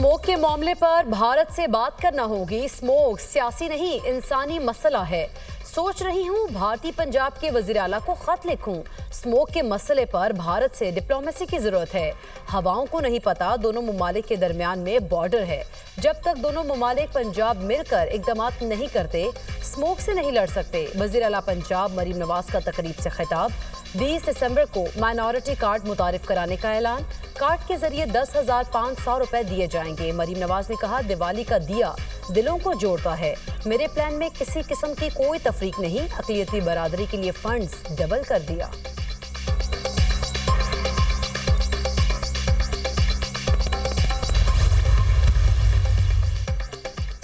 Smoke के मामले पर भारत से बात करना होगी। स्मोक सियासी नहीं इंसानी मसला है। सोच रही हूँ भारतीय पंजाब के वजीर आला को खत लिखूं। स्मोक के मसले पर भारत से डिप्लोमेसी की जरूरत है। हवाओं को नहीं पता दोनों ममालिक के दरमियान में बॉर्डर है। जब तक दोनों ममालिक पंजाब मिलकर इकदामात नहीं करते स्मोक से नहीं लड़ सकते। वजीर आला पंजाब मरीम नवाज का तकरीब से खिताब। 20 दिसंबर को माइनॉरिटी कार्ड मुतारिफ कराने का ऐलान। कार्ड के जरिए 10,500 रुपए दिए जाएंगे। मरीम नवाज ने कहा, दिवाली का दिया दिलों को जोड़ता है। मेरे प्लान में किसी किस्म की कोई तफरीक नहीं। अक़लियती बरादरी के लिए फंड्स डबल कर दिया।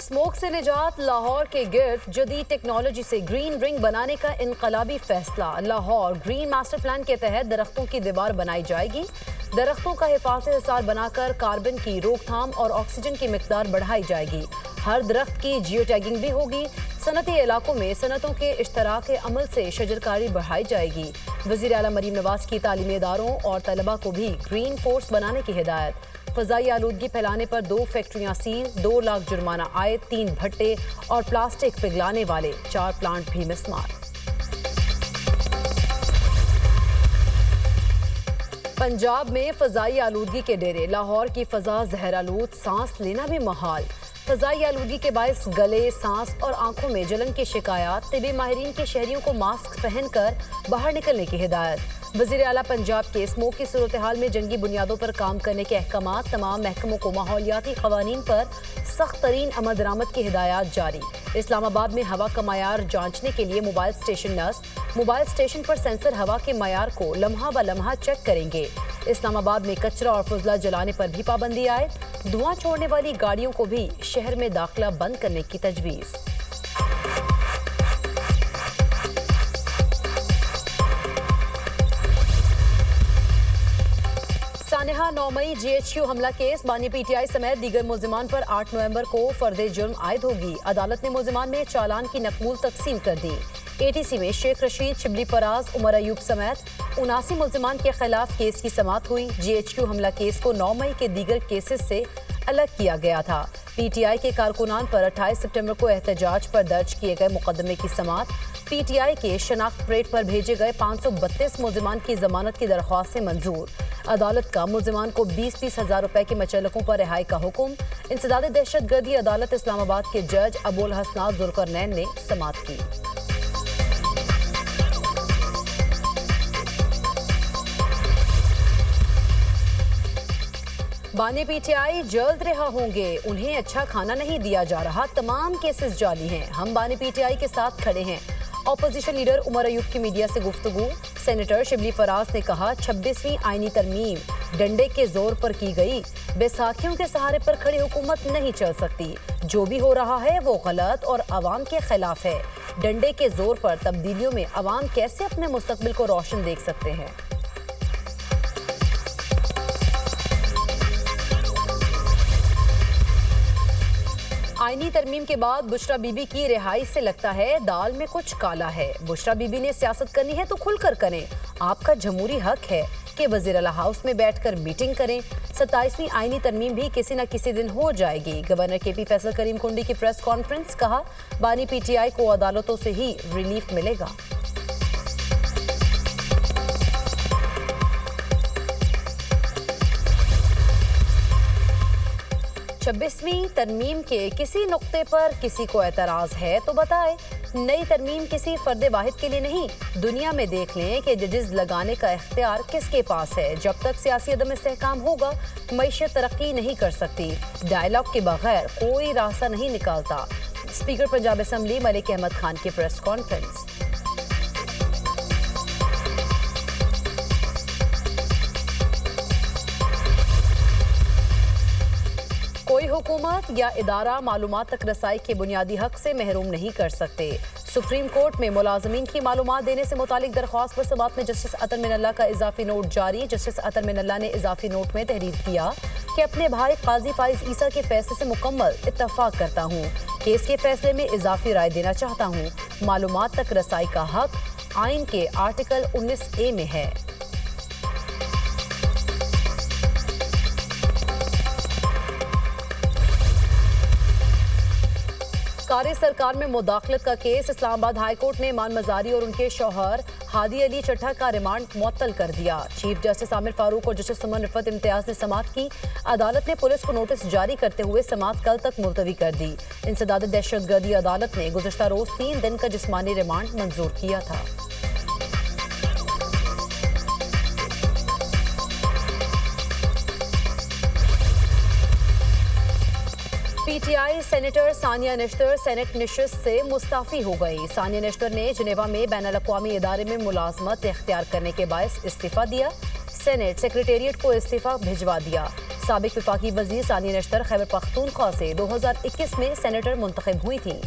स्मोक से निजात, लाहौर के गिर्द जदीद टेक्नोलॉजी से ग्रीन रिंग बनाने का इनकलाबी फैसला। लाहौर ग्रीन मास्टर प्लान के तहत दरख्तों की दीवार बनाई जाएगी। दरख्तों का हिफाजत हिसार बनाकर कार्बन की रोकथाम और ऑक्सीजन की मिकदार बढ़ाई जाएगी। हर दरख्त की जियो टैगिंग भी होगी। सनती इलाकों में सनतों के इश्तराक अमल से शजरकारी बढ़ाई जाएगी। वज़ीर आला मरीम नवाज की तालीमी इदारों और तलबा को भी ग्रीन फोर्स बनाने की हिदायत। फ़ज़ाई आलूदगी फैलाने पर 2 फैक्ट्रियां सील, 2 लाख जुर्माना आए, 3 भट्टे और प्लास्टिक पिघलाने वाले 4 प्लांट भी मिस्मार। पंजाब में फ़ज़ाई आलूदगी के डेरे। लाहौर की फ़ज़ा जहरालूद, सांस लेना भी महाल। फ़ज़ाई आलूदगी के बायस गले, सांस और आंखों में जलन की शिकायत। तिबी माहिरीन के शहरियों को मास्क पहनकर बाहर निकलने की हिदायत। वज़ीर आला पंजाब के स्मोक की सूरत हाल में जंगी बुनियादों पर काम करने के अहकामात। तमाम महकमों को माहौलियाती क़वानीन पर सख्त तरीन अमल दरामद की हिदायत जारी। इस्लामाबाद में हवा का मयार जांचने के लिए मोबाइल स्टेशन नस्ब। मोबाइल स्टेशन पर सेंसर हवा के मयार को लम्हा ब लम्हा चेक करेंगे। इस्लामाबाद में कचरा और फुजला जलाने पर भी पाबंदी आए। धुआं छोड़ने वाली गाड़ियों को भी शहर में दाखिला बंद करने की तजवीज़। सानेहा 9 मई GHQ हमला केस। बानी PTI समेत दीगर मुल्जिमान पर 8 नवंबर को फर्दे जुर्म आयद होगी। अदालत ने मुल्जिमान में चालान की नकूल तकसीम कर दी। ATC में शेख रशीद, शिबली फराज, उमर अयूब समेत 79 मुल्जिमान के खिलाफ केस की समाअत हुई। GHQ हमला केस को 9 मई के दीगर केसेस से अलग किया गया था। PTI के कारकुनान पर 28 सितंबर को एहतजाज पर दर्ज किए गए मुकदमे की समाअत। PTI के शनाख्त परेड पर भेजे गए 532 मुल्जिमान की जमानत की दरख्वास्त से मंजूर। अदालत का मुल्जिमान को 20-20 हज़ार रुपए के मचलकों पर रिहाई का हुक्म। इंसदाद दहशतगर्दी अदालत इस्लामाबाद के जज अबुल हसनात जुल्करनैन ने समाअत की। बानी PTI जल्द रिहा होंगे। उन्हें अच्छा खाना नहीं दिया जा रहा। तमाम केसेस जाली हैं। हम बानी PTI के साथ खड़े हैं। ऑपोजिशन लीडर उमर अयूब की मीडिया से गुफ्तगू। सेनेटर शिबली फराज ने कहा, 26वीं आईनी तरमीम डंडे के जोर पर की गई। बैसाखियों के सहारे पर खड़ी हुकूमत नहीं चल सकती। जो भी हो रहा है वो गलत और अवाम के खिलाफ है। डंडे के जोर पर तब्दीलियों में अवाम कैसे अपने मुस्तकबिल को रोशन देख सकते हैं। आईनी तरमीम के बाद बुशरा बीबी की रिहाई से लगता है दाल में कुछ काला है। बुशरा बीबी ने सियासत करनी है तो खुलकर करें। आपका जमहूरी हक है कि वज़ीर आला हाउस में बैठकर मीटिंग करें। 27वीं आईनी तरमीम भी किसी न किसी दिन हो जाएगी। गवर्नर KP फैसल करीम कुंडी की प्रेस कॉन्फ्रेंस। कहा, बानी PTI को अदालतों से ही रिलीफ मिलेगा। 26वीं तरमीम के किसी नुक्ते पर किसी को एतराज़ है तो बताए। नई तरमीम किसी फर्द वाहिद के लिए नहीं, दुनिया में देख लें कि जजेस लगाने का इख्तियार किसके पास है। जब तक सियासी अदम इस्तेहकाम होगा मईशत तरक्की नहीं कर सकती। डायलॉग के बगैर कोई रास्ता नहीं निकालता। स्पीकर पंजाब असम्बली मलिक अहमद खान की प्रेस कॉन्फ्रेंस। कोई हुकूमत या इदारा मालूमात तक रसाई के बुनियादी हक से महरूम नहीं कर सकते। सुप्रीम कोर्ट में मुलाजमीन की मालूमात देने से मुतालिक दरख्वास्त पर समाअत में जस्टिस अतर मिनल्ला का इजाफी नोट जारी। जस्टिस अतर मिनल्ला ने इजाफी नोट में तहरीर किया कि अपने भाई काजी फाइज ईसा के फैसले से मुकम्मल इत्तफाक करता हूँ। केस के फैसले में इजाफी राय देना चाहता हूँ। मालूमात तक रसाई का हक आइन के आर्टिकल 19A में है। कारी सरकार में मुदाखलत का केस। इस्लामाबाद हाईकोर्ट ने ईमान मजारी और उनके शौहर हादी अली चट्टा का रिमांड मुअत्तल कर दिया। चीफ जस्टिस आमिर फारूक और जस्टिस सुमन रिफत इम्तियाज ने समाअत की। अदालत ने पुलिस को नोटिस जारी करते हुए समाअत कल तक मुलतवी कर दी। इंसदाद दहशतगर्दी अदालत ने गुज़िश्ता रोज 3 दिन का जिस्मानी रिमांड मंजूर किया था। PTI senator Sania Nishtar senate नशिस्त से मुस्ताफी हो गई। सानिया निश्तर ने जिनेवा में बैनुल अक़वामी इदारे में मुलाजमत इख्तियार करने के बायस इस्तीफा दिया। सेनेट सेक्रेटेरिएट को इस्तीफा भिजवा दिया। साबिक वफाकी वजीर सानिया निश्तर खैबर पख्तूनख्वा से 2021 में सेनेटर मुंतखब हुई थी।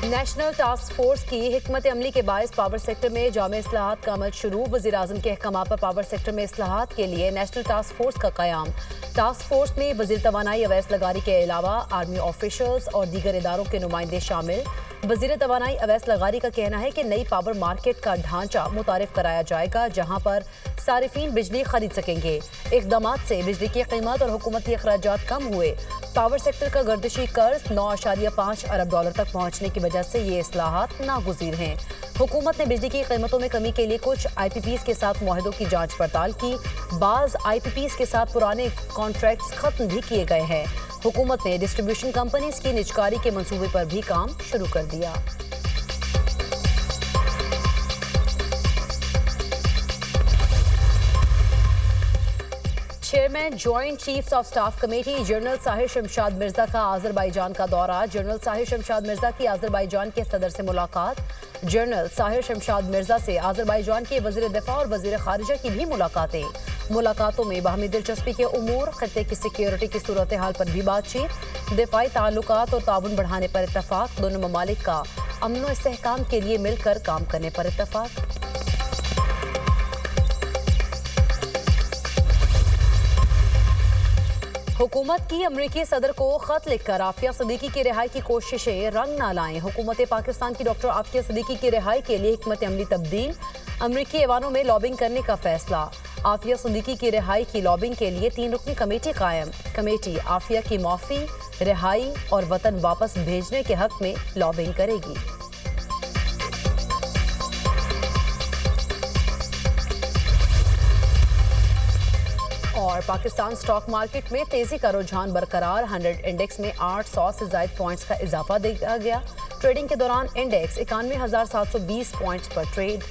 नेशनल टास्क फोर्स की हिकमत अमली के बायस पावर सेक्टर में जामे इस्लाहात का अमल शुरू। वज़ीर आज़म के अहकाम पर पावर सेक्टर में इस्लाहात के लिए नेशनल टास्क फोर्स का क़याम। टास्क फोर्स में वज़ीर तवानाई अवैस लगारी के अलावा आर्मी ऑफिशल्स और दीगर इदारों के नुमाइंदे शामिल। वज़ीर तवानाई अवैस लगारी का कहना है कि नई पावर मार्केट का ढांचा मुतारिफ कराया जाएगा, जहां पर सारिफीन बिजली खरीद सकेंगे। इक़दामात से बिजली की कीमत और हुकूमती अखराजात कम हुए। पावर सेक्टर का गर्दिशी कर्ज 9.5 अरब डॉलर तक पहुंचने की वजह से ये इस्लाहात नागुज़ीर हैं। हुकूमत ने बिजली की कीमतों में कमी के लिए कुछ IPPs के साथ मुआहदों की जांच पड़ताल की। बाज़ IPPs के साथ पुराने कॉन्ट्रैक्ट्स खत्म भी किए गए हैं। हुकूमत ने डिस्ट्रीब्यूशन कंपनीज की निजकारी के मंसूबे पर भी काम शुरू कर दिया। Chairman joint chiefs of staff committee general Sahir Shamshad Mirza का आज़रबाईजान का दौरा। जनरल साहिर शमशाद मिर्जा की आज़रबाईजान के सदर से मुलाकात। जनरल साहिर शमशाद मिर्जा से आज़रबाईजान के वज़ीर दिफा और वज़ीर खारिजा की भी मुलाकातें। मुलाकातों में बाहमी दिलचस्पी के उमूर, खत्ते की सिक्योरिटी की सूरत हाल पर भी बातचीत। दिफाई ताल्लुकात और ताउन बढ़ाने पर इत्तफाक। दोनों ममालिक का अमन व इस्तेहकाम के लिए मिलकर काम करने पर इत्तफाक। हुकूमत की अमरीकी सदर को खत लिखकर आफिया सिद्दीकी की रिहाई की कोशिशें रंग न लाएं। हुकूमत पाकिस्तान की डॉक्टर आफिया सिद्दीकी की रिहाई के लिए हिकमत अमली तब्दील। अमरीकी ऐवानों में लॉबिंग करने का फैसला। आफिया सिद्दीकी की रिहाई की लॉबिंग के लिए 3 रुकनी कमेटी कायम। कमेटी आफिया की माफी, रिहाई और वतन वापस भेजने के हक में लॉबिंग करेगी। और पाकिस्तान स्टॉक मार्केट में तेजी का रुझान बरकरार। 100 इंडेक्स में 800 से ज्यादा पॉइंट्स का इजाफा देखा गया। ट्रेडिंग के दौरान इंडेक्स 91,720 पॉइंट्स पर ट्रेड।